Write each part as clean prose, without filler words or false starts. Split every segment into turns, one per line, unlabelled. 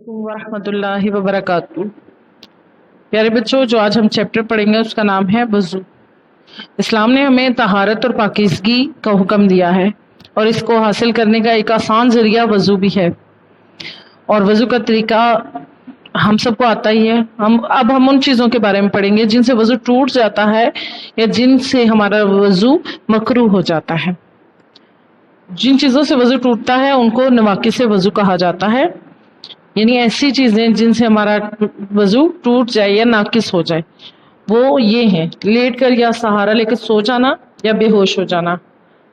वरहमतुल्लाहि वबरकातुहू। प्यारे बच्चों, जो आज हम चैप्टर पढ़ेंगे उसका नाम है वज़ू। इस्लाम ने हमें तहारत और पाकीज़गी का हुक्म दिया है और इसको हासिल करने का एक आसान ज़रिया वज़ू भी है। और वज़ू का तरीका हम सबको आता ही है। हम उन चीज़ों के बारे में पढ़ेंगे जिनसे वज़ू टूट जाता है या जिनसे हमारा वज़ू मकरूह हो जाता है। जिन चीज़ों से वज़ू टूटता है उनको नवाकिस से वज़ू कहा जाता है, यानी ऐसी चीजें जिनसे हमारा वजू टूट जाए या नाकिस हो जाए। वो ये हैं: लेट कर या सहारा लेकर सो जाना या बेहोश हो जाना,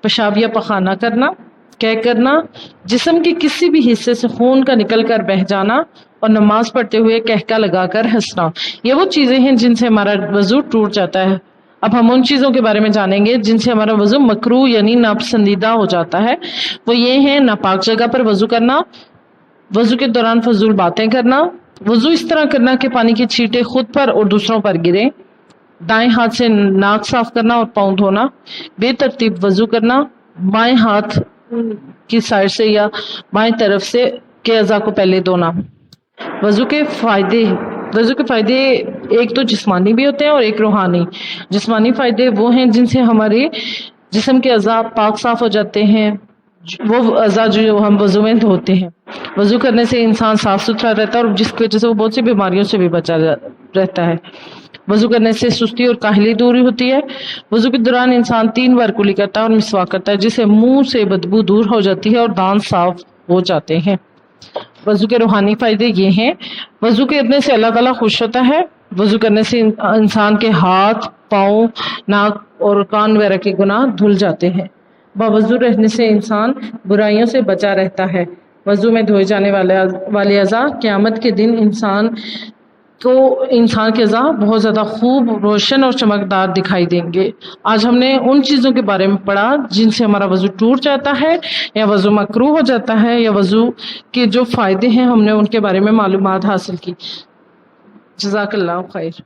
पेशाब या पखाना करना, कह करना, जिस्म के किसी भी हिस्से से खून का निकल कर बह जाना और नमाज पढ़ते हुए कहका लगाकर हंसना। ये वो चीजें हैं जिनसे हमारा वजू टूट जाता है। अब हम उन चीजों के बारे में जानेंगे जिनसे हमारा वजू मकरूह यानी नापसंदीदा हो जाता है। वो ये हैं: नापाक जगह पर वजू करना, वजू के दौरान फजूल बातें करना, वजू इस तरह करना कि पानी की छींटे खुद पर और दूसरों पर गिरे, दाएं हाथ से नाक साफ करना और पाँव धोना, बेतरतीब वजू करना, बाएं हाथ की साइड से या बाएं तरफ से के अज़ा को पहले धोना। वजू के फायदे एक तो जिस्मानी भी होते हैं और एक रूहानी। जिस्मानी फायदे वो हैं जिनसे हमारे जिस्म के अज़ा पाक साफ हो जाते हैं, वो अज़ा जो हम वजू में धोते हैं। वजू करने से इंसान साफ सुथरा रहता है और जिसकी वजह से वो बहुत सी बीमारियों से भी बचा रहता है। वजू करने से सुस्ती और काहली दूर होती है। वजू के दौरान इंसान 3 बार कुली करता है और मिसवाक करता है, जिससे मुंह से बदबू दूर हो जाती है और दांत साफ हो जाते हैं। वजू के रूहानी फायदे ये हैं: वजू करने से अल्लाह ताला खुश होता है। वजू करने से इंसान के हाथ, पाँव, नाक और कान वगैरह के गुनाह धुल जाते हैं। बावजू रहने से इंसान बुराइयों से बचा रहता है। वजू में धोए जाने वाले अज़ा क़यामत के दिन इंसान के अज़ा बहुत ज़्यादा खूब, रोशन और चमकदार दिखाई देंगे। आज हमने उन चीज़ों के बारे में पढ़ा जिनसे हमारा वजू टूट जाता है या वजू मकरूह हो जाता है, या वजू के जो फ़ायदे हैं हमने उनके बारे में मालूमात हासिल की। जज़ाकल्लाहु खैर।